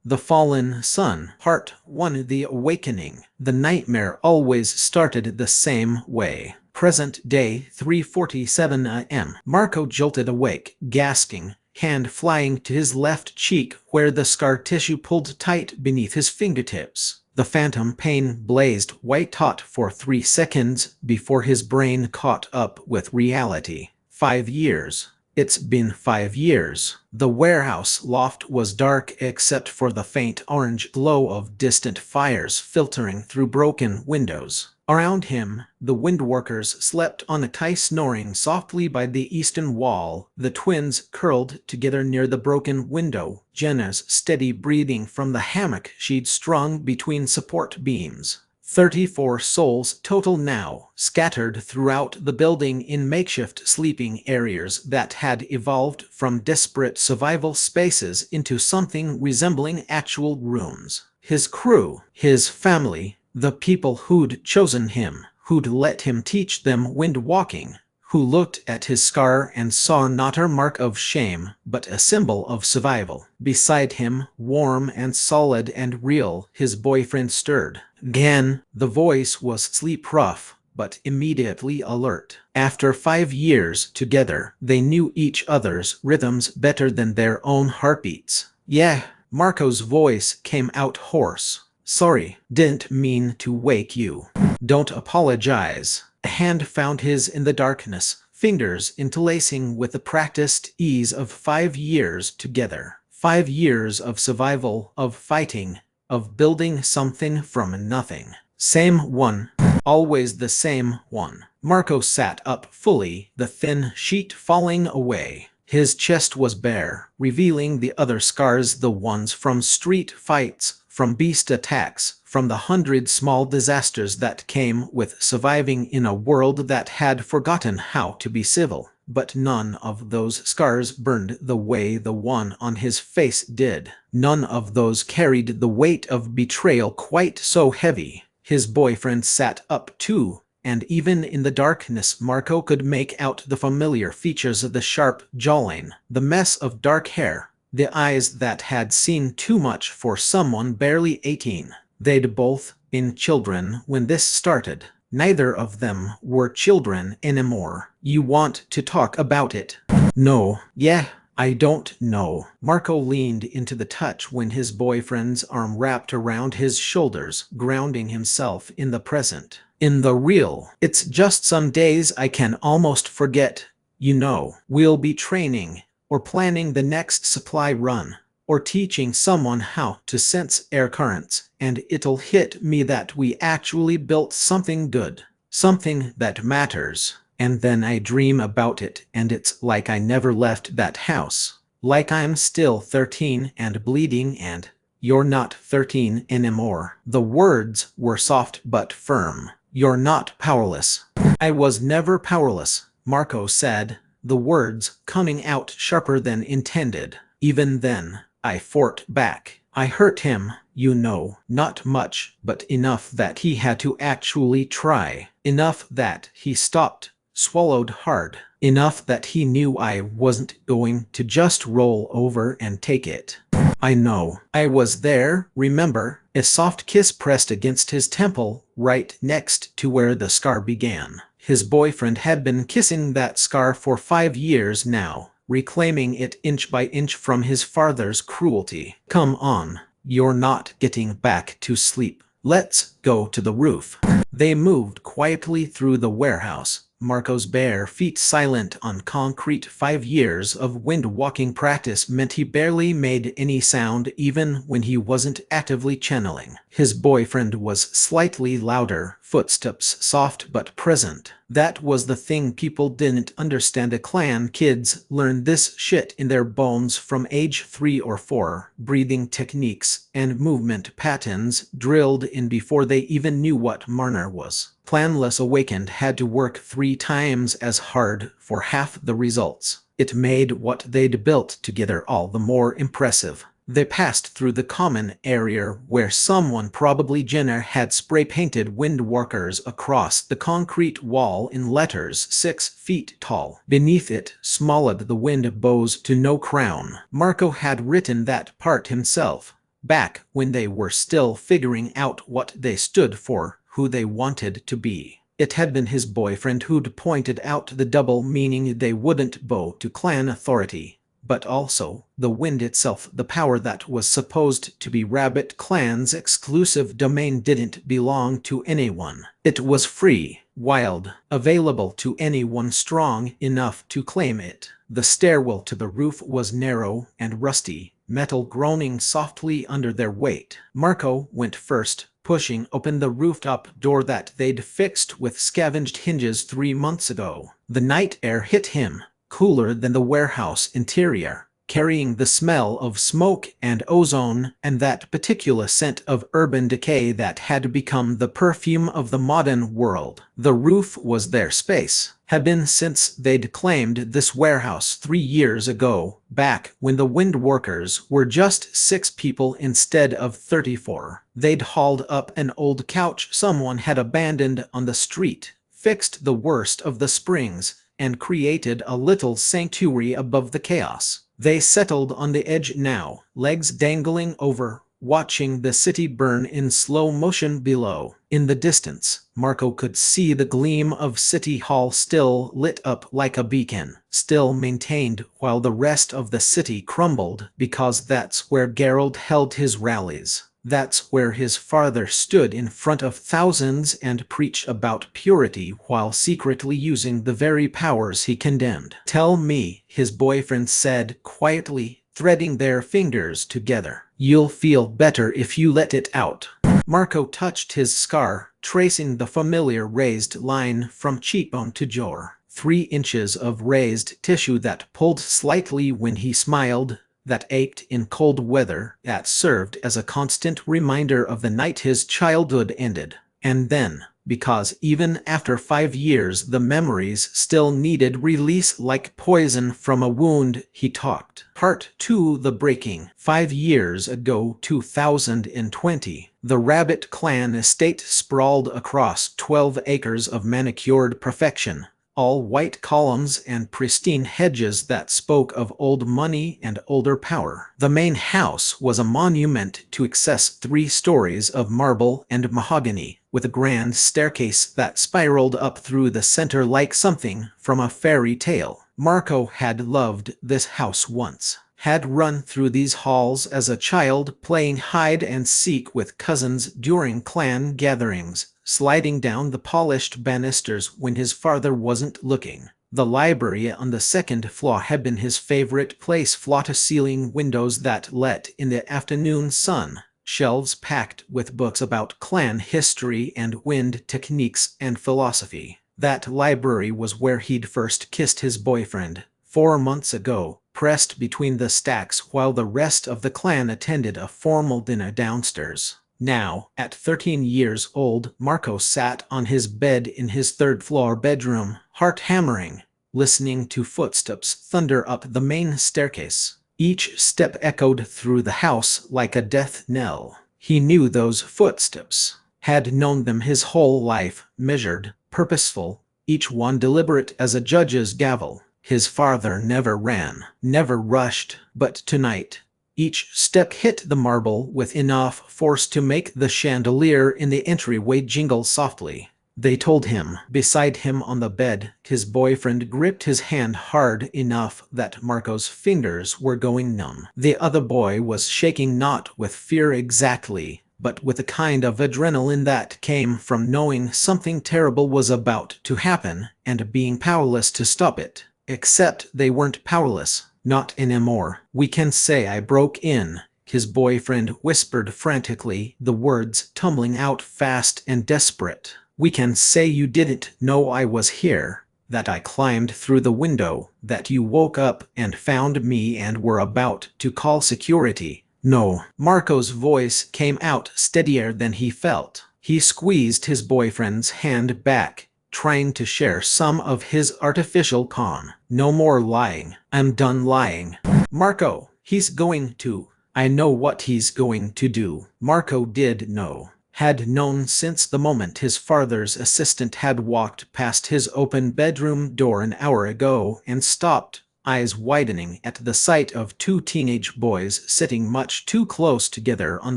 The Fallen Sun, Part 1. The Awakening. The nightmare always started the same way. Present day, 3:47 a.m. Marco jolted awake, gasping, hand flying to his left cheek where the scar tissue pulled tight beneath his fingertips. The phantom pain blazed white-hot for 3 seconds before his brain caught up with reality. 5 years. It's been 5 years. The warehouse loft was dark except for the faint orange glow of distant fires filtering through broken windows. Around him, the windworkers slept on a tie snoring softly by the eastern wall, the twins curled together near the broken window, Jenna's steady breathing from the hammock she'd strung between support beams. 34 souls total now, scattered throughout the building in makeshift sleeping areas that had evolved from desperate survival spaces into something resembling actual rooms. His crew, his family, the people who'd chosen him, who'd let him teach them wind walking, who looked at his scar and saw not a mark of shame, but a symbol of survival. Beside him, warm and solid and real, his boyfriend stirred. Again, the voice was sleep-rough, but immediately alert. After 5 years together, they knew each other's rhythms better than their own heartbeats. Yeah, Marco's voice came out hoarse. Sorry, didn't mean to wake you. Don't apologize. A hand found his in the darkness, fingers interlacing with the practiced ease of 5 years together. 5 years of survival, of fighting, of building something from nothing. Same one. Always the same one. Marco sat up fully, the thin sheet falling away. His chest was bare, revealing the other scars, the ones from street fights, from beast attacks, from the 100 small disasters that came with surviving in a world that had forgotten how to be civil. But none of those scars burned the way the one on his face did. None of those carried the weight of betrayal quite so heavy. His boyfriend sat up too, and even in the darkness Marco could make out the familiar features of the sharp jawline, the mess of dark hair, the eyes that had seen too much for someone barely 18. They'd both been children when this started. Neither of them were children anymore. You want to talk about it? No. Yeah, I don't know. Marco leaned into the touch when his boyfriend's arm wrapped around his shoulders, grounding himself in the present. In the real. It's just some days I can almost forget. You know, we'll be training, or planning the next supply run, or teaching someone how to sense air currents, and it'll hit me that we actually built something good, something that matters. And then I dream about it, and it's like I never left that house. Like I'm still 13 and bleeding, and you're not 13 anymore. The words were soft but firm. You're not powerless. I was never powerless, Marco said, the words coming out sharper than intended. Even then, I fought back. I hurt him, you know, not much, but enough that he had to actually try. Enough that he stopped, swallowed hard. Enough that he knew I wasn't going to just roll over and take it. I know. I was there, remember? A soft kiss pressed against his temple, right next to where the scar began. His boyfriend had been kissing that scar for 5 years now, reclaiming it inch by inch from his father's cruelty. Come on, you're not getting back to sleep. Let's go to the roof. They moved quietly through the warehouse, Marco's bare feet silent on concrete. 5 years of wind-walking practice meant he barely made any sound even when he wasn't actively channeling. His boyfriend was slightly louder, footsteps soft but present. That was the thing people didn't understand. Clan kids learned this shit in their bones from age 3 or 4. Breathing techniques and movement patterns drilled in before they even knew what Marner was. Clanless Awakened had to work 3 times as hard for half the results. It made what they'd built together all the more impressive. They passed through the common area where someone, probably Jenner, had spray-painted windworkers across the concrete wall in letters 6 feet tall. Beneath it, smollered the wind bows to no crown. Marco had written that part himself. back when they were still figuring out what they stood for, who they wanted to be. It had been his boyfriend who'd pointed out the double meaning they wouldn't bow to clan authority, but also the wind itself. The power that was supposed to be Rabbit Clan's exclusive domain didn't belong to anyone. It was free, wild, available to anyone strong enough to claim it. The stairwell to the roof was narrow and rusty, metal groaning softly under their weight. Marco went first, pushing open the rooftop door that they'd fixed with scavenged hinges 3 months ago. The night air hit him, cooler than the warehouse interior, carrying the smell of smoke and ozone and that particular scent of urban decay that had become the perfume of the modern world. The roof was their space, had been since they'd claimed this warehouse 3 years ago, back when the wind workers were just 6 people instead of 34. They'd hauled up an old couch someone had abandoned on the street, fixed the worst of the springs, and created a little sanctuary above the chaos. They settled on the edge now, legs dangling over, watching the city burn in slow motion below. In the distance, Marco could see the gleam of City Hall, still lit up like a beacon, still maintained while the rest of the city crumbled, because that's where Geralt held his rallies. That's where his father stood in front of thousands and preached about purity while secretly using the very powers he condemned. "Tell me," his boyfriend said quietly, threading their fingers together. "You'll feel better if you let it out." Marco touched his scar, tracing the familiar raised line from cheekbone to jaw. 3 inches of raised tissue that pulled slightly when he smiled, that ached in cold weather, that served as a constant reminder of the night his childhood ended. And then, because even after 5 years the memories still needed release like poison from a wound, he talked. Part 2: The Breaking. 5 years ago, 2020, the Rabbit Clan estate sprawled across 12 acres of manicured perfection. All white columns and pristine hedges that spoke of old money and older power. The main house was a monument to excess, 3 stories of marble and mahogany, with a grand staircase that spiraled up through the center like something from a fairy tale. Marco had loved this house once. Had run through these halls as a child, playing hide and seek with cousins during clan gatherings, sliding down the polished banisters when his father wasn't looking. The library on the 2nd floor had been his favorite place, floor-to-ceiling windows that let in the afternoon sun, shelves packed with books about clan history and wind techniques and philosophy. That library was where he'd first kissed his boyfriend, 4 months ago, pressed between the stacks while the rest of the clan attended a formal dinner downstairs. Now, at 13 years old, Marco sat on his bed in his 3rd-floor bedroom, heart hammering, listening to footsteps thunder up the main staircase. Each step echoed through the house like a death knell. He knew those footsteps, had known them his whole life, measured, purposeful, each one deliberate as a judge's gavel. His father never ran, never rushed, but tonight, each step hit the marble with enough force to make the chandelier in the entryway jingle softly. They told him. Beside him on the bed, his boyfriend gripped his hand hard enough that Marco's fingers were going numb. The other boy was shaking, not with fear exactly, but with a kind of adrenaline that came from knowing something terrible was about to happen and being powerless to stop it. Except they weren't powerless. Not anymore. "We can say I broke in," his boyfriend whispered frantically, the words tumbling out fast and desperate. "We can say you didn't know I was here, that I climbed through the window, that you woke up and found me and were about to call security." "No." Marco's voice came out steadier than he felt. He squeezed his boyfriend's hand back, trying to share some of his artificial calm. "No more lying. I'm done lying." "Marco, he's going to. I know what he's going to do." Marco did know. Had known since the moment his father's assistant had walked past his open bedroom door an hour ago and stopped, eyes widening at the sight of two teenage boys sitting much too close together on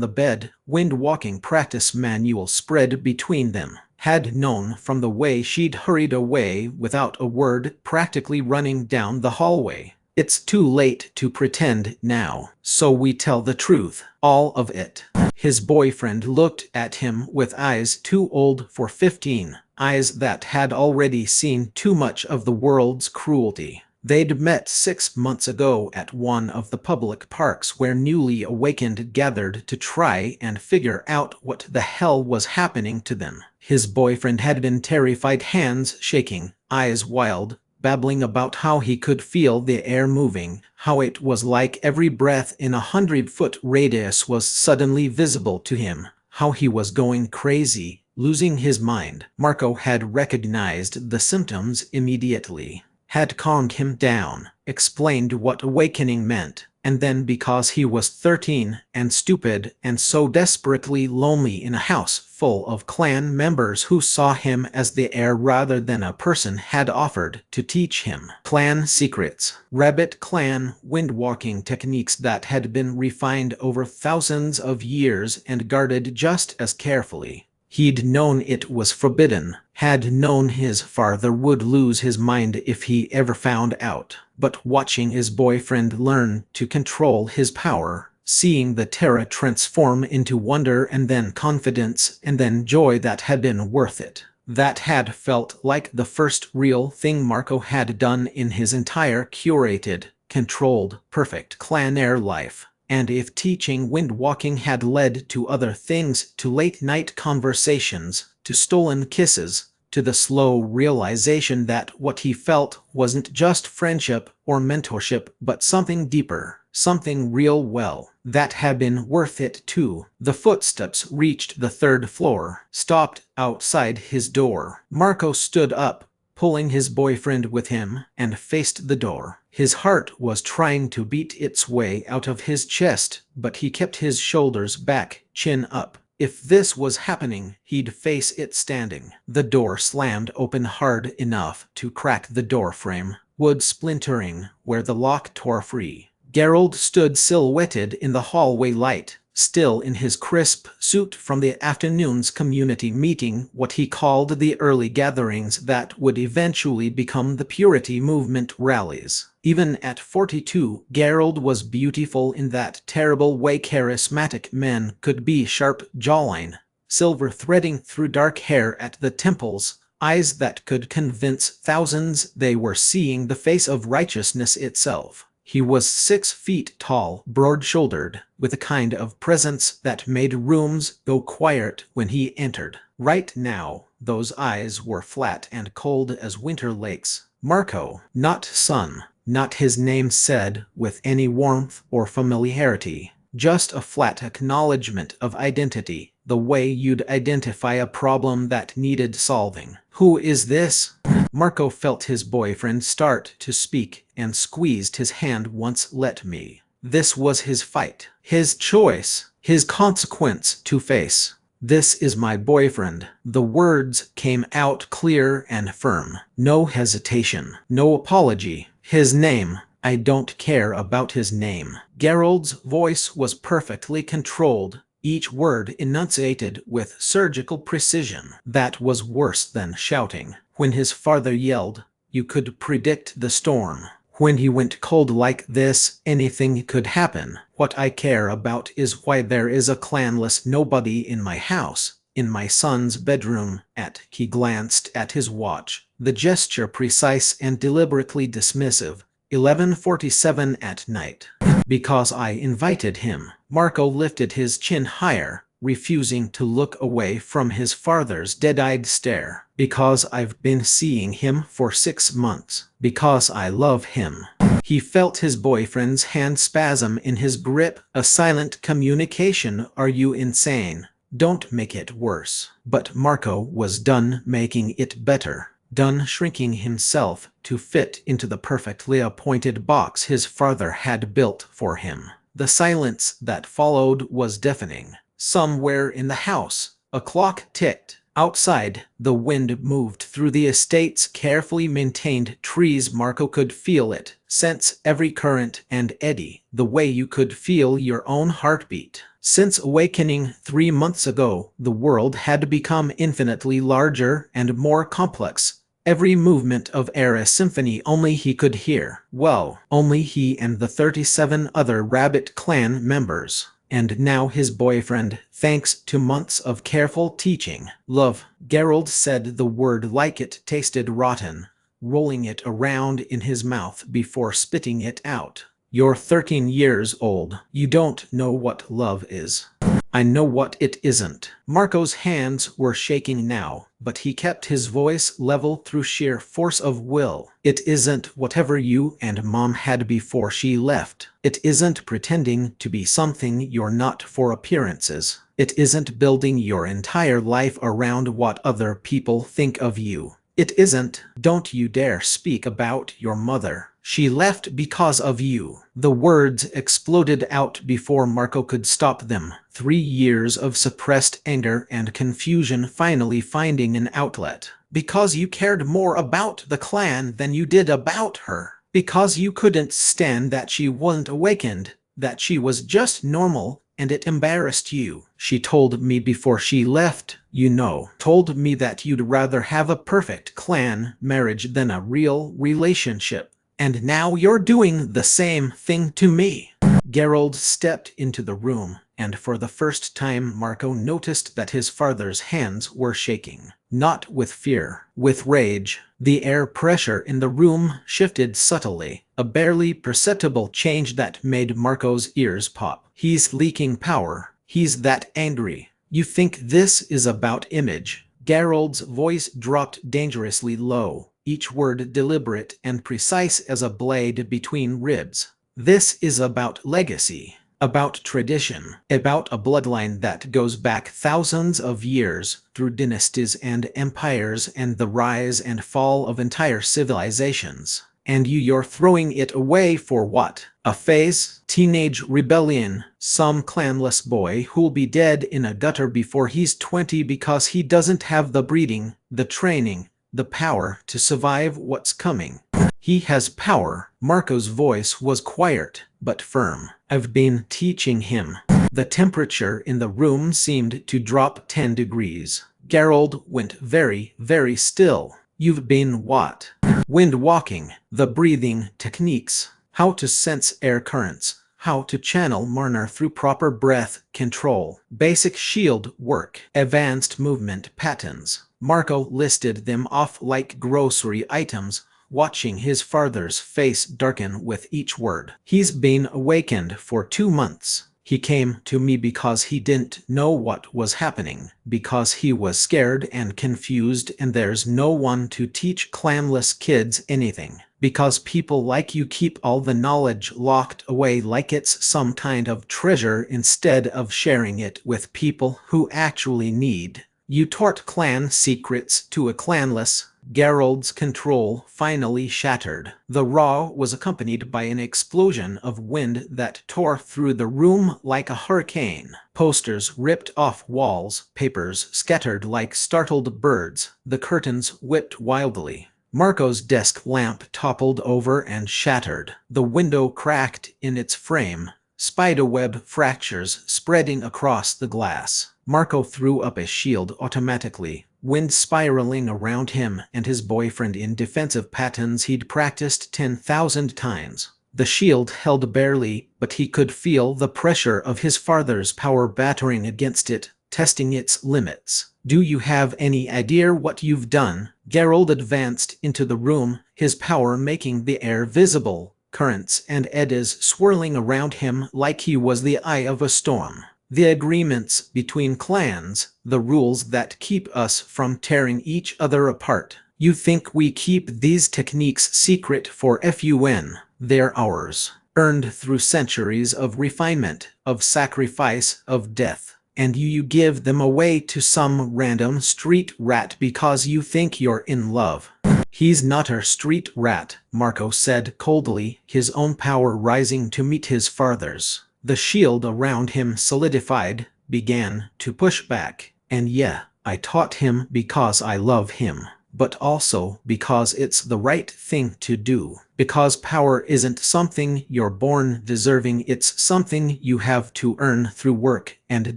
the bed, wind-walking practice manual spread between them. Had known from the way she'd hurried away without a word, practically running down the hallway. It's too late to pretend now, so we tell the truth, all of it. His boyfriend looked at him with eyes too old for 15, eyes that had already seen too much of the world's cruelty. They'd met 6 months ago at one of the public parks where newly awakened gathered to try and figure out what the hell was happening to them. His boyfriend had been terrified, hands shaking, eyes wild, babbling about how he could feel the air moving, how it was like every breath in a 100-foot radius was suddenly visible to him, how he was going crazy, losing his mind. Marco had recognized the symptoms immediately, had calmed him down, explained what awakening meant, and then because he was 13 and stupid and so desperately lonely in a house full of clan members who saw him as the heir rather than a person, had offered to teach him clan secrets, rabbit clan wind-walking techniques that had been refined over thousands of years and guarded just as carefully. He'd known it was forbidden, had known his father would lose his mind if he ever found out, but watching his boyfriend learn to control his power, seeing the terror transform into wonder and then confidence and then joy that had been worth it. That had felt like the first real thing Marco had done in his entire curated, controlled, perfect clan heir life. And if teaching wind-walking had led to other things, to late-night conversations, to stolen kisses, to the slow realization that what he felt wasn't just friendship or mentorship but something deeper, something real, well, that had been worth it too. The footsteps reached the 3rd floor, stopped outside his door. Marco stood up, pulling his boyfriend with him, and faced the door. His heart was trying to beat its way out of his chest, but he kept his shoulders back, chin up. If this was happening, he'd face it standing. The door slammed open hard enough to crack the doorframe, wood splintering where the lock tore free. Gerald stood silhouetted in the hallway light, still in his crisp suit from the afternoon's community meeting, what he called the early gatherings that would eventually become the Purity Movement rallies. Even at 42, Gerald was beautiful in that terrible way charismatic men could be: sharp jawline, silver threading through dark hair at the temples, eyes that could convince thousands they were seeing the face of righteousness itself. He was 6 feet tall, broad-shouldered, with a kind of presence that made rooms go quiet when he entered. Right now, those eyes were flat and cold as winter lakes. Marco, not son, not his name said with any warmth or familiarity, just a flat acknowledgement of identity, the way you'd identify a problem that needed solving. Who is this? Marco felt his boyfriend start to speak and squeezed his hand once. Let me. This was his fight, his choice, his consequence to face. This is my boyfriend. The words came out clear and firm. No hesitation, no apology. His name. I don't care about his name. Gerald's voice was perfectly controlled, each word enunciated with surgical precision. That was worse than shouting. When his father yelled, you could predict the storm. When he went cold like this, anything could happen. What I care about is why there is a clanless nobody in my house, in my son's bedroom. He glanced at his watch, the gesture precise and deliberately dismissive. 11:47 at night. Because I invited him. Marco lifted his chin higher, refusing to look away from his father's dead-eyed stare. Because I've been seeing him for 6 months. Because I love him. He felt his boyfriend's hand spasm in his grip, a silent communication. Are you insane? Don't make it worse. But Marco was done making it better. Done shrinking himself to fit into the perfectly appointed box his father had built for him. The silence that followed was deafening. Somewhere in the house, a clock ticked, Outside, the wind moved through the estate's carefully maintained trees. Marco could feel it, sense every current and eddy, the way you could feel your own heartbeat. Since awakening 3 months ago, the world had become infinitely larger and more complex. Every movement of air a symphony only he could hear. Well, only he and the 37 other Rabbit Clan members. And now his boyfriend, thanks to months of careful teaching. Love, Gerald said the word like it tasted rotten, rolling it around in his mouth before spitting it out. You're 13 years old. You don't know what love is. I know what it isn't. Marco's hands were shaking now, but he kept his voice level through sheer force of will. It isn't whatever you and Mom had before she left. It isn't pretending to be something you're not for appearances. It isn't building your entire life around what other people think of you. It isn't. Don't you dare speak about your mother. She left because of you. The words exploded out before Marco could stop them. 3 years of suppressed anger and confusion finally finding an outlet. Because you cared more about the clan than you did about her. Because you couldn't stand that she wasn't awakened, that she was just normal, and it embarrassed you. She told me before she left, you know, told me that you'd rather have a perfect clan marriage than a real relationship. And now you're doing the same thing to me. Gerald stepped into the room, and for the first time Marco noticed that his father's hands were shaking. Not with fear, with rage. The air pressure in the room shifted subtly, a barely perceptible change that made Marco's ears pop. He's leaking power. He's that angry. You think this is about image? Gerald's voice dropped dangerously low, each word deliberate and precise as a blade between ribs. This is about legacy, about tradition, about a bloodline that goes back thousands of years, through dynasties and empires and the rise and fall of entire civilizations. And you're throwing it away for what? A phase? Teenage rebellion? Some clanless boy who'll be dead in a gutter before he's 20 because he doesn't have the breeding, the training, the power to survive what's coming. He has power. Marco's voice was quiet, but firm. I've been teaching him. The temperature in the room seemed to drop 10 degrees. Gerald went very, very still. You've been what? Wind walking, the breathing techniques, how to sense air currents, how to channel Marner through proper breath control, basic shield work, advanced movement patterns. Marco listed them off like grocery items, watching his father's face darken with each word. He's been awakened for 2 months. He came to me because he didn't know what was happening, because he was scared and confused and there's no one to teach clanless kids anything. Because people like you keep all the knowledge locked away like it's some kind of treasure instead of sharing it with people who actually need. You taught clan secrets to a clanless. Gerald's control finally shattered. The roar was accompanied by an explosion of wind that tore through the room like a hurricane. Posters ripped off walls, papers scattered like startled birds. The curtains whipped wildly. Marco's desk lamp toppled over and shattered. The window cracked in its frame, spiderweb fractures spreading across the glass. Marco threw up a shield automatically, wind spiraling around him and his boyfriend in defensive patterns he'd practiced 10,000 times. The shield held barely, but he could feel the pressure of his father's power battering against it, testing its limits. Do you have any idea what you've done? Gerald advanced into the room, his power making the air visible, currents and eddies swirling around him like he was the eye of a storm. The agreements between clans, the rules that keep us from tearing each other apart. You think we keep these techniques secret for fun? They're ours, earned through centuries of refinement, of sacrifice, of death. And you give them away to some random street rat because you think you're in love. He's not a street rat, Marco said coldly, his own power rising to meet his father's. The shield around him solidified, began to push back. And yeah, I taught him because I love him, but also because it's the right thing to do. Because power isn't something you're born deserving, it's something you have to earn through work and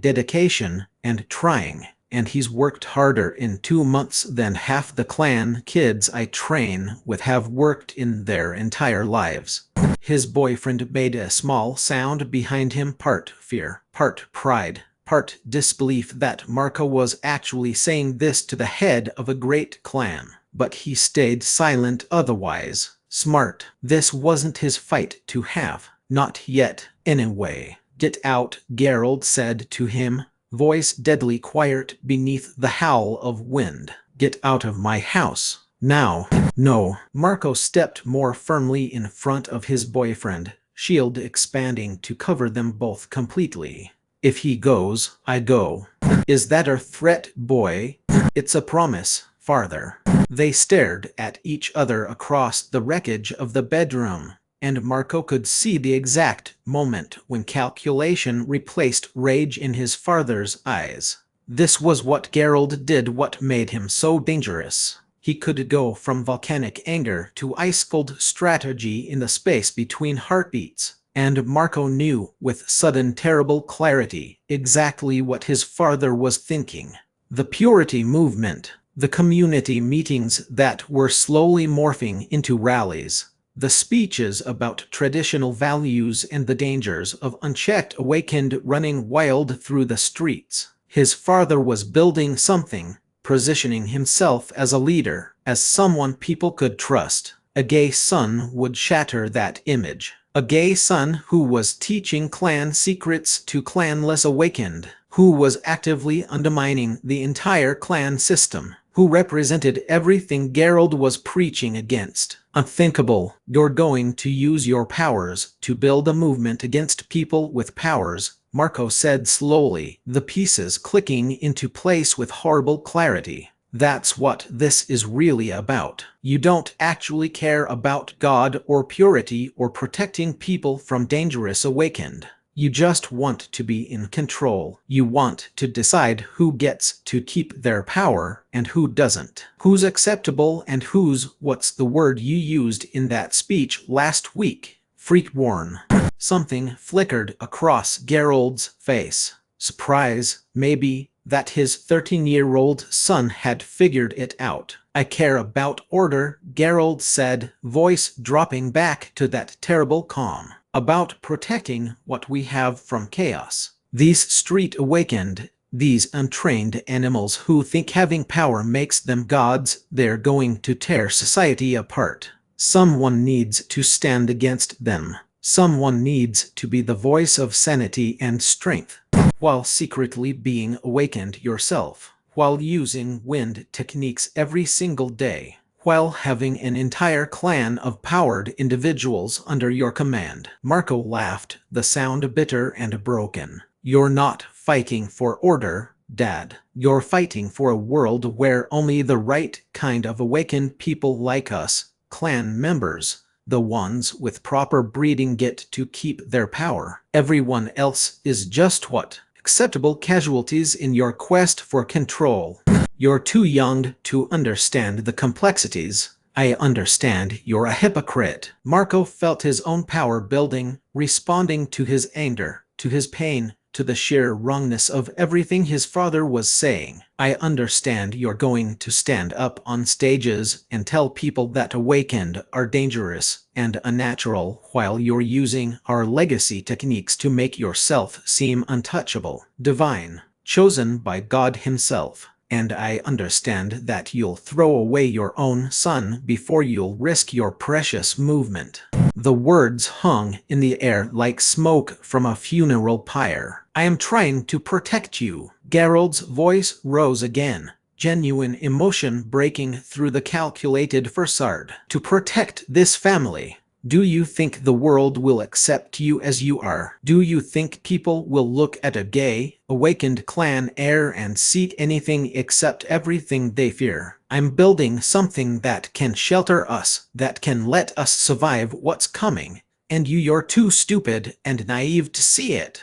dedication and trying. And he's worked harder in 2 months than half the clan kids I train with have worked in their entire lives. His boyfriend made a small sound behind him, part fear, part pride, part disbelief that Marco was actually saying this to the head of a great clan. But he stayed silent otherwise. Smart. This wasn't his fight to have. Not yet, anyway. Get out, Geralt said to him, voice deadly quiet beneath the howl of wind. Get out of my house. Now. No. Marco stepped more firmly in front of his boyfriend, shield expanding to cover them both completely. If he goes, I go. Is that a threat, boy? It's a promise. Farther. They stared at each other across the wreckage of the bedroom, and Marco could see the exact moment when calculation replaced rage in his father's eyes. This was what Geralt did, what made him so dangerous. He could go from volcanic anger to ice-cold strategy in the space between heartbeats. And Marco knew with sudden terrible clarity exactly what his father was thinking. The purity movement, the community meetings that were slowly morphing into rallies, the speeches about traditional values and the dangers of unchecked awakened running wild through the streets. His father was building something, positioning himself as a leader, as someone people could trust. A gay son would shatter that image. A gay son who was teaching clan secrets to clanless awakened, who was actively undermining the entire clan system, who represented everything Geralt was preaching against. Unthinkable. You're going to use your powers to build a movement against people with powers, Marco said slowly, the pieces clicking into place with horrible clarity. That's what this is really about. You don't actually care about God or purity or protecting people from dangerous awakened. You just want to be in control. You want to decide who gets to keep their power and who doesn't. Who's acceptable and who's, what's the word you used in that speech last week? Freakborn. Something flickered across Geralt's face. Surprise, maybe, that his 13-year-old son had figured it out. I care about order, Geralt said, voice dropping back to that terrible calm. About protecting what we have from chaos. These street awakened, these untrained animals who think having power makes them gods, they're going to tear society apart. Someone needs to stand against them. Someone needs to be the voice of sanity and strength, while secretly being awakened yourself, while using wind techniques every single day, while having an entire clan of powered individuals under your command. Marco laughed, the sound bitter and broken. You're not fighting for order, Dad. You're fighting for a world where only the right kind of awakened people like us, clan members, the ones with proper breeding, get to keep their power. Everyone else is just what? Acceptable casualties in your quest for control. You're too young to understand the complexities. I understand you're a hypocrite. Marco felt his own power building, responding to his anger, to his pain, to the sheer wrongness of everything his father was saying. I understand you're going to stand up on stages and tell people that awakened are dangerous and unnatural while you're using our legacy techniques to make yourself seem untouchable, divine, chosen by God himself. And I understand that you'll throw away your own son before you'll risk your precious movement. The words hung in the air like smoke from a funeral pyre. I am trying to protect you. Geralt's voice rose again, genuine emotion breaking through the calculated facade. To protect this family. Do you think the world will accept you as you are? Do you think people will look at a gay, awakened clan heir and see anything except everything they fear? I'm building something that can shelter us, that can let us survive what's coming, and you're too stupid and naive to see it.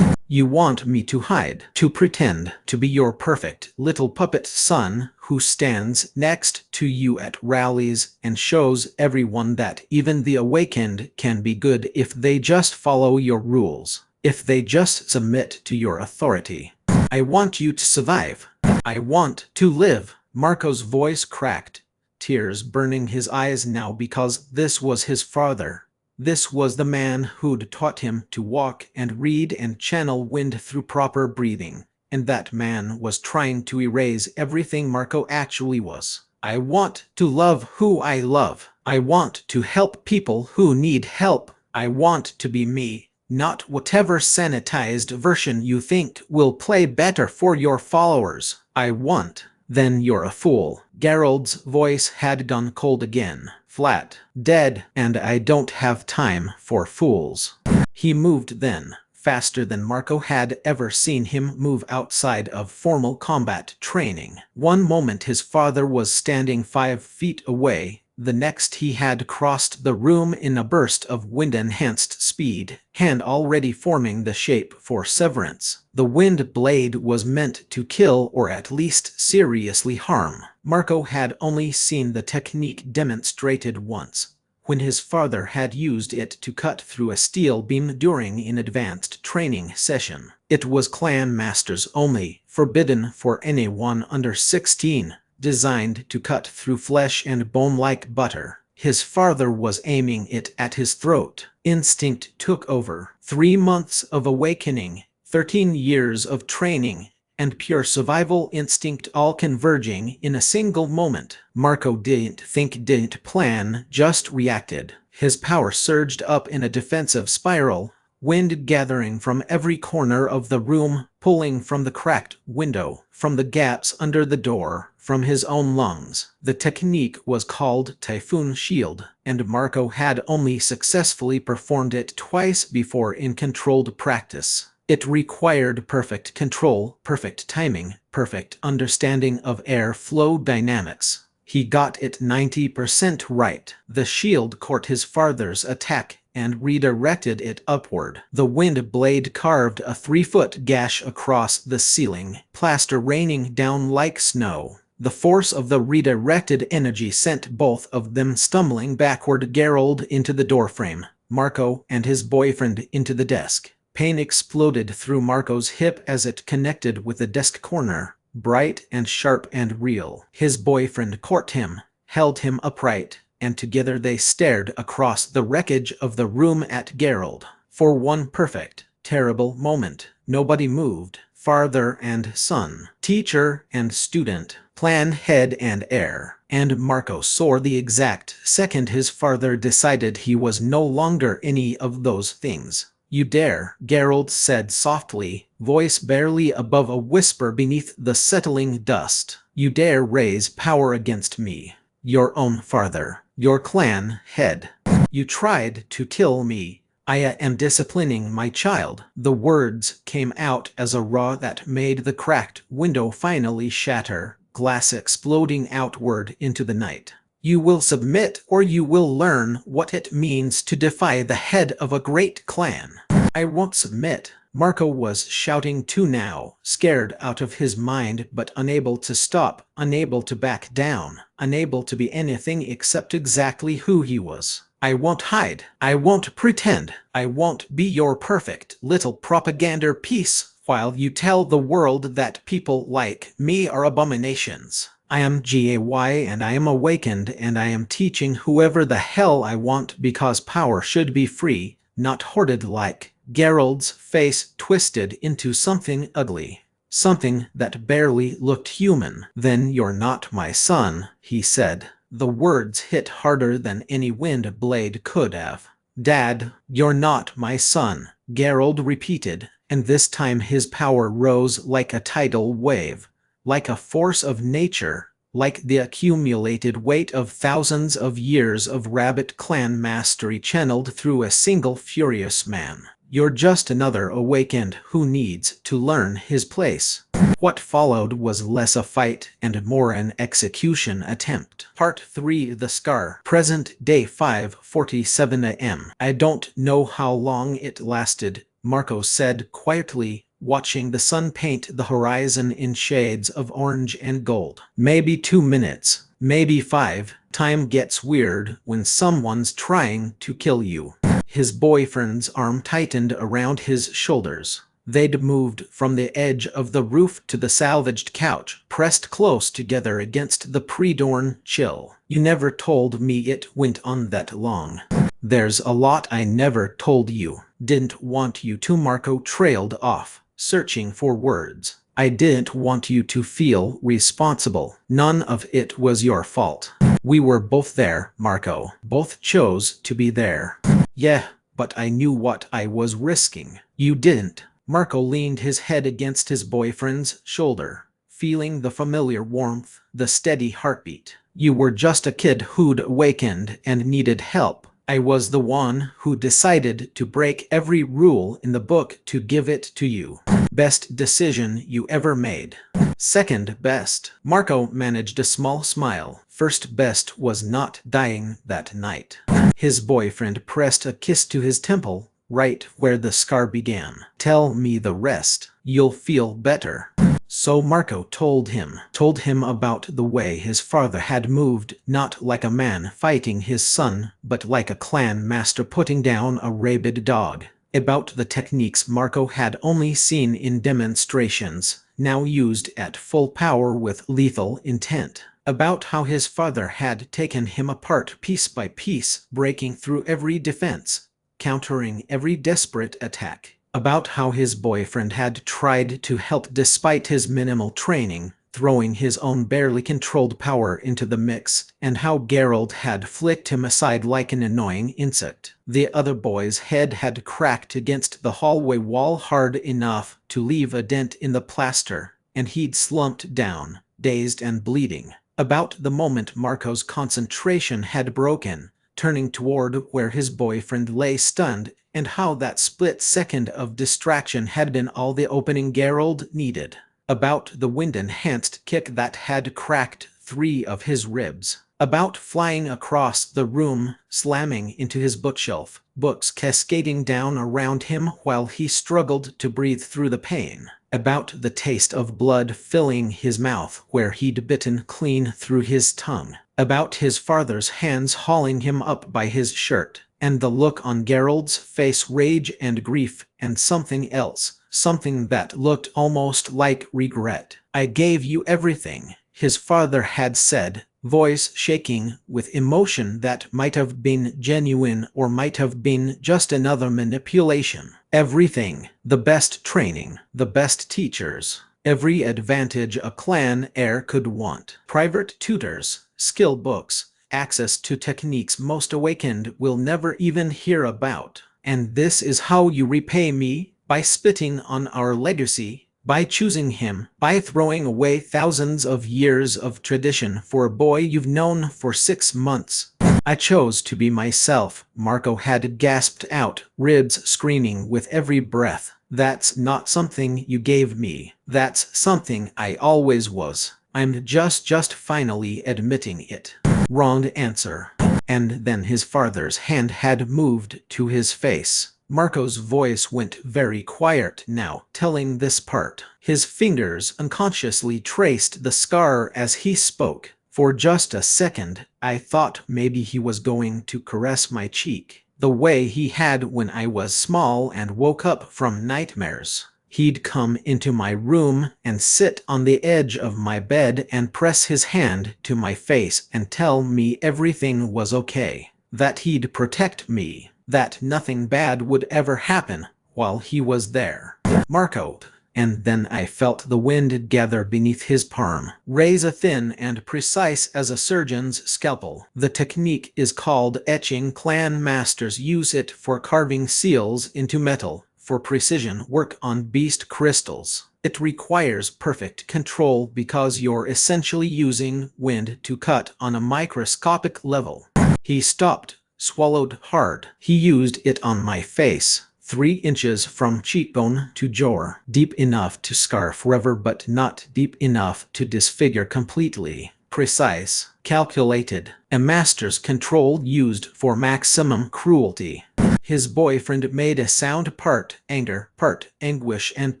You want me to hide, to pretend to be your perfect little puppet son who stands next to you at rallies and shows everyone that even the awakened can be good if they just follow your rules, if they just submit to your authority. I want you to survive. I want to live. Marco's voice cracked, tears burning his eyes now because this was his father. This was the man who'd taught him to walk and read and channel wind through proper breathing. And that man was trying to erase everything Marco actually was. I want to love who I love. I want to help people who need help. I want to be me, not whatever sanitized version you think will play better for your followers. I want. Then you're a fool. Geralt's voice had gone cold again, flat, dead, and I don't have time for fools. He moved then, faster than Marco had ever seen him move outside of formal combat training. One moment his father was standing 5 feet away, the next he had crossed the room in a burst of wind-enhanced speed, hand already forming the shape for severance. The wind blade was meant to kill or at least seriously harm. Marco had only seen the technique demonstrated once, when his father had used it to cut through a steel beam during an advanced training session. It was clan masters only, forbidden for anyone under 16. Designed to cut through flesh and bone like butter. His father was aiming it at his throat. Instinct took over. 3 months of awakening, 13 years of training, and pure survival instinct all converging in a single moment. Marco didn't think, didn't plan, just reacted. His power surged up in a defensive spiral, wind gathering from every corner of the room, pulling from the cracked window, from the gaps under the door, from his own lungs. The technique was called Typhoon Shield, and Marco had only successfully performed it twice before in controlled practice. It required perfect control, perfect timing, perfect understanding of air flow dynamics. He got it 90% right. The shield caught his father's attack and redirected it upward. The wind blade carved a 3-foot gash across the ceiling, plaster raining down like snow. The force of the redirected energy sent both of them stumbling backward, Geralt into the doorframe, Marco and his boyfriend into the desk. Pain exploded through Marco's hip as it connected with the desk corner, bright and sharp and real. His boyfriend caught him, held him upright, and together they stared across the wreckage of the room at Geralt. For one perfect, terrible moment, nobody moved. Father and son, teacher and student, clan head and heir. And Marco saw the exact second his father decided he was no longer any of those things. You dare, Geralt said softly, voice barely above a whisper beneath the settling dust. You dare raise power against me, your own father, your clan head. You tried to kill me. I am disciplining my child. The words came out as a roar that made the cracked window finally shatter, glass exploding outward into the night. You will submit or you will learn what it means to defy the head of a great clan. I won't submit. Marco was shouting too now, scared out of his mind but unable to stop, unable to back down, unable to be anything except exactly who he was. I won't hide. I won't pretend. I won't be your perfect little propaganda piece while you tell the world that people like me are abominations. I am Gay and I am awakened and I am teaching whoever the hell I want because power should be free, not hoarded like. Geralt's face twisted into something ugly. Something that barely looked human. Then you're not my son, he said. The words hit harder than any wind blade could have. Dad, you're not my son, Geralt repeated, and this time his power rose like a tidal wave, like a force of nature, like the accumulated weight of thousands of years of Rabbit clan mastery channeled through a single furious man. You're just another awakened who needs to learn his place. What followed was less a fight and more an execution attempt. Part 3: The Scar. Present day 5:47 a.m. I don't know how long it lasted, Marco said quietly, watching the sun paint the horizon in shades of orange and gold. Maybe 2 minutes, maybe 5. Time gets weird when someone's trying to kill you. His boyfriend's arm tightened around his shoulders. They'd moved from the edge of the roof to the salvaged couch, pressed close together against the pre-dawn chill. You never told me it went on that long. There's a lot I never told you. Didn't want you to. Marco trailed off, searching for words. I didn't want you to feel responsible. None of it was your fault. We were both there, Marco. Both chose to be there. Yeah, but I knew what I was risking. You didn't. Marco leaned his head against his boyfriend's shoulder, feeling the familiar warmth, the steady heartbeat. You were just a kid who'd awakened and needed help. I was the one who decided to break every rule in the book to give it to you. Best decision you ever made. Second best. Marco managed a small smile. First best was not dying that night. His boyfriend pressed a kiss to his temple, right where the scar began. Tell me the rest. You'll feel better. So Marco told him about the way his father had moved, not like a man fighting his son, but like a clan master putting down a rabid dog. About the techniques Marco had only seen in demonstrations, now used at full power with lethal intent. About how his father had taken him apart piece by piece, breaking through every defense, countering every desperate attack. About how his boyfriend had tried to help despite his minimal training, throwing his own barely controlled power into the mix, and how Geralt had flicked him aside like an annoying insect. The other boy's head had cracked against the hallway wall hard enough to leave a dent in the plaster, and he'd slumped down, dazed and bleeding. About the moment Marco's concentration had broken, turning toward where his boyfriend lay stunned, and how that split second of distraction had been all the opening Geralt needed. About the wind-enhanced kick that had cracked 3 of his ribs. About flying across the room, slamming into his bookshelf, books cascading down around him while he struggled to breathe through the pain. About the taste of blood filling his mouth where he'd bitten clean through his tongue. About his father's hands hauling him up by his shirt, and the look on Geralt's face, rage and grief, and something else, something that looked almost like regret. I gave you everything, his father had said, voice shaking with emotion that might have been genuine or might have been just another manipulation. Everything, the best training, the best teachers, every advantage a clan heir could want. Private tutors, skill books, access to techniques most awakened will never even hear about. And this is how you repay me? By spitting on our legacy, by choosing him, by throwing away thousands of years of tradition for a boy you've known for 6 months. I chose to be myself, Marco had gasped out, ribs screaming with every breath. That's not something you gave me. That's something I always was. I'm just finally admitting it. Wrong answer. And then his father's hand had moved to his face. Marco's voice went very quiet now, telling this part. His fingers unconsciously traced the scar as he spoke. For just a second, I thought maybe he was going to caress my cheek, the way he had when I was small and woke up from nightmares. He'd come into my room and sit on the edge of my bed and press his hand to my face and tell me everything was okay, that he'd protect me, that nothing bad would ever happen while he was there. Marco. And then I felt the wind gather beneath his palm, razor thin and precise as a surgeon's scalpel. The technique is called etching. Clan masters use it for carving seals into metal, for precision work on beast crystals. It requires perfect control because you're essentially using wind to cut on a microscopic level. He stopped, swallowed hard. He used it on my face. 3 inches from cheekbone to jaw, deep enough to scar forever but not deep enough to disfigure completely. Precise, calculated, a master's control used for maximum cruelty. His boyfriend made a sound, part anger, part anguish, and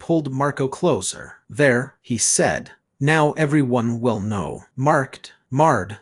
pulled Marco closer. "There," he said. "Now everyone will know. Marred,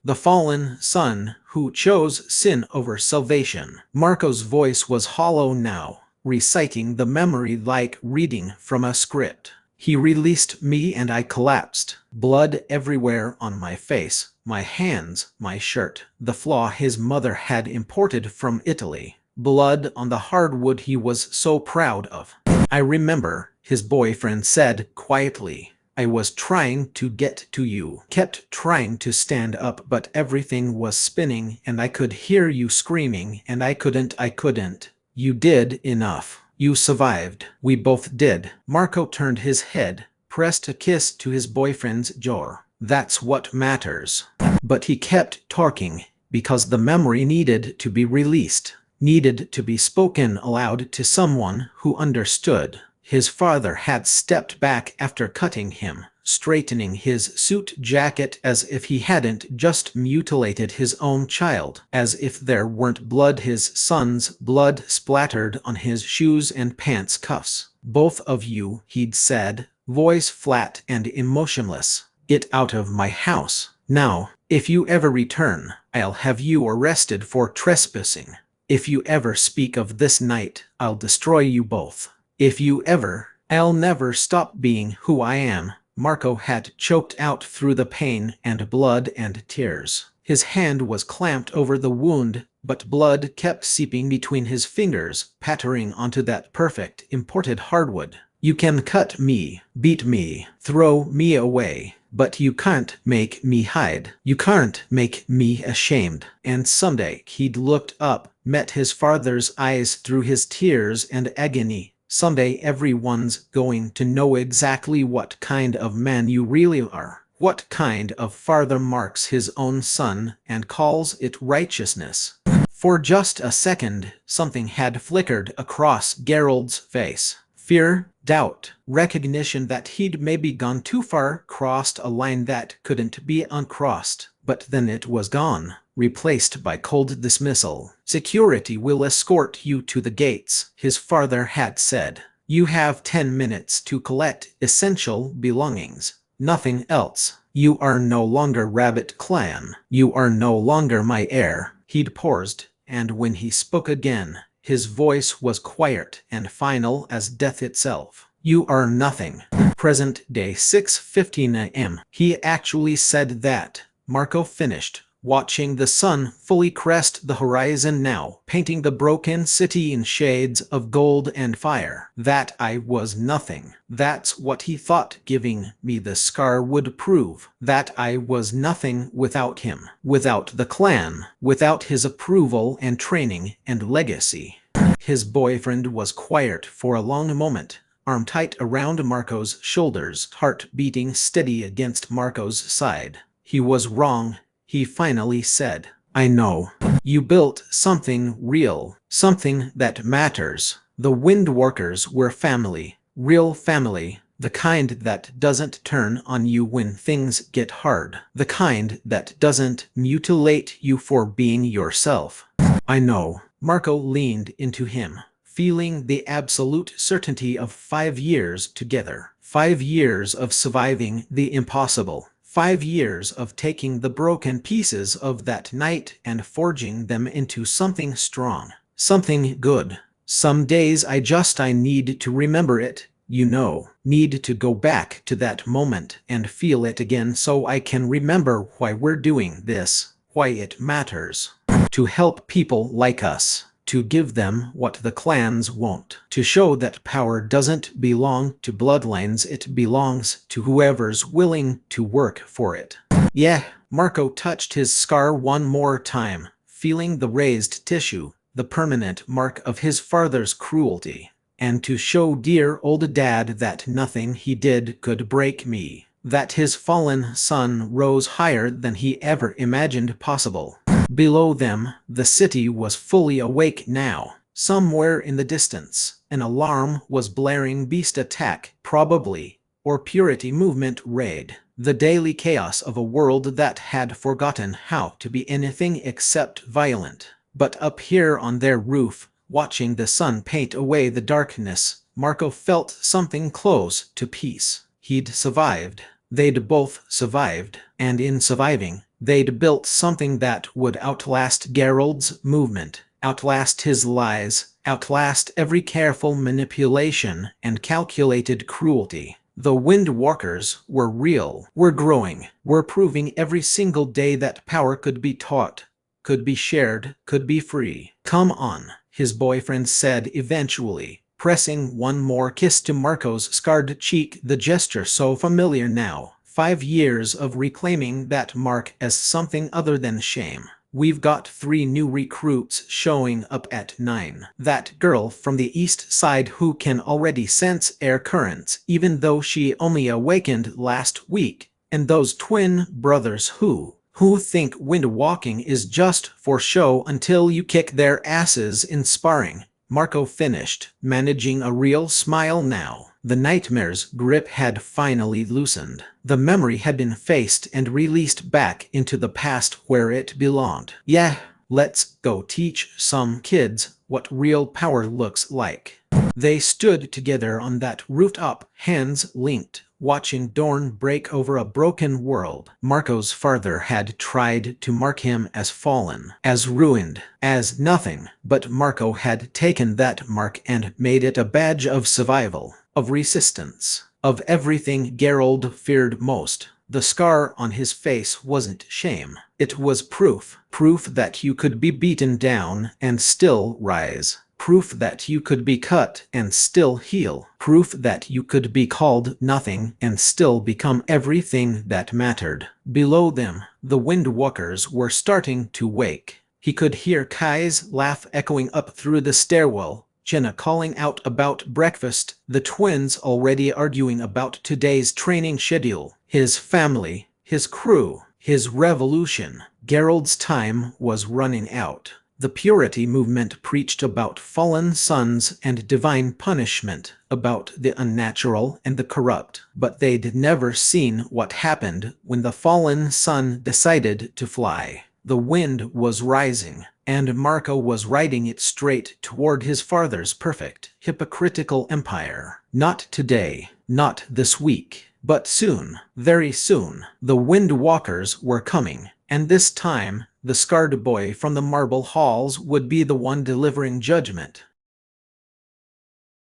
the fallen son who chose sin over salvation." Marco's voice was hollow now, reciting the memory like reading from a script. "He released me and I collapsed. Blood everywhere on my face, my hands, my shirt. The flaw his mother had imported from Italy. Blood on the hardwood he was so proud of." "I remember," his boyfriend said quietly. "I was trying to get to you. Kept trying to stand up, but everything was spinning and I could hear you screaming and I couldn't. You did enough. You survived. We both did." Marco turned his head, pressed a kiss to his boyfriend's jaw. "That's what matters." But he kept talking, because the memory needed to be released, needed to be spoken aloud to someone who understood. His father had stepped back after cutting him, straightening his suit jacket as if he hadn't just mutilated his own child, as if there weren't blood, his son's blood splattered on his shoes and pants cuffs. "Both of you," he'd said, voice flat and emotionless. "Get out of my house. Now, if you ever return, I'll have you arrested for trespassing. If you ever speak of this night, I'll destroy you both. If you ever, I'll never stop being who I am." Marco had choked out through the pain and blood and tears. His hand was clamped over the wound, but blood kept seeping between his fingers, pattering onto that perfect imported hardwood. "You can cut me, beat me, throw me away, but you can't make me hide. You can't make me ashamed." And someday he'd looked up, met his father's eyes through his tears and agony. "Someday everyone's going to know exactly what kind of man you really are. What kind of father marks his own son and calls it righteousness." For just a second, something had flickered across Gerald's face. Fear, doubt, recognition that he'd maybe gone too far, crossed a line that couldn't be uncrossed. But then it was gone, replaced by cold dismissal. "Security will escort you to the gates," his father had said. "You have 10 minutes to collect essential belongings. Nothing else. You are no longer Rabbit Clan. You are no longer my heir." He'd paused, and when he spoke again, his voice was quiet and final as death itself. "You are nothing." Present day, 6:15 a.m. He actually said that. Marco finished, watching the sun fully crest the horizon now, painting the broken city in shades of gold and fire. "That I was nothing. That's what he thought giving me the scar would prove. That I was nothing without him, without the clan, without his approval and training and legacy." His boyfriend was quiet for a long moment, arm tight around Marco's shoulders, heart beating steady against Marco's side. "He was wrong," he finally said. "I know. You built something real, something that matters. The Windwalkers were family, real family, the kind that doesn't turn on you when things get hard, the kind that doesn't mutilate you for being yourself." "I know." Marco leaned into him, feeling the absolute certainty of 5 years together. 5 years of surviving the impossible. 5 years of taking the broken pieces of that night and forging them into something strong, something good. "Some days I need to remember it, need to go back to that moment and feel it again so I can remember why we're doing this, why it matters. To help people like us. To give them what the clans won't. To show that power doesn't belong to bloodlines, it belongs to whoever's willing to work for it." "Yeah." Marco touched his scar one more time, feeling the raised tissue, the permanent mark of his father's cruelty. "And to show dear old dad that nothing he did could break me. That his fallen son rose higher than he ever imagined possible." Below them, the city was fully awake now. Somewhere in the distance, an alarm was blaring. Beast attack, probably, or Purity Movement raid. The daily chaos of a world that had forgotten how to be anything except violent. But up here on their roof, Watching the sun paint away the darkness, Marco felt something close to peace. He'd survived. They'd both survived, and in surviving, they'd built something that would outlast Geralt's movement, outlast his lies, outlast every careful manipulation and calculated cruelty. The Windwalkers were real, were growing, were proving every single day that power could be taught, could be shared, could be free. "Come on," his boyfriend said eventually, pressing one more kiss to Marco's scarred cheek, the gesture so familiar now. 5 years of reclaiming that mark as something other than shame. "We've got 3 new recruits showing up at 9. That girl from the east side who can already sense air currents even though she only awakened last week, and those twin brothers who think windwalking is just for show until you kick their asses in sparring." Marco finished, managing a real smile now. The nightmare's grip had finally loosened. The memory had been faced and released back into the past where it belonged. "Yeah, let's go teach some kids what real power looks like." They stood together on that rooftop, hands linked, watching dawn break over a broken world. Marco's father had tried to mark him as fallen, as ruined, as nothing, but Marco had taken that mark and made it a badge of survival, of resistance, of everything Geralt feared most. The scar on his face wasn't shame. It was proof. Proof that you could be beaten down and still rise. Proof that you could be cut and still heal. Proof that you could be called nothing and still become everything that mattered. Below them, the Windwalkers were starting to wake. He could hear Kai's laugh echoing up through the stairwell, Jenna calling out about breakfast, the twins already arguing about today's training schedule, his family, his crew, his revolution. Geralt's time was running out. The Purity movement preached about fallen sons and divine punishment, about the unnatural and the corrupt, but they'd never seen what happened when the fallen son decided to fly. The wind was rising, and Marco was riding it straight toward his father's perfect, hypocritical empire. Not today, not this week, but soon, very soon, the Windwalkers were coming, and this time, the scarred boy from the marble halls would be the one delivering judgment.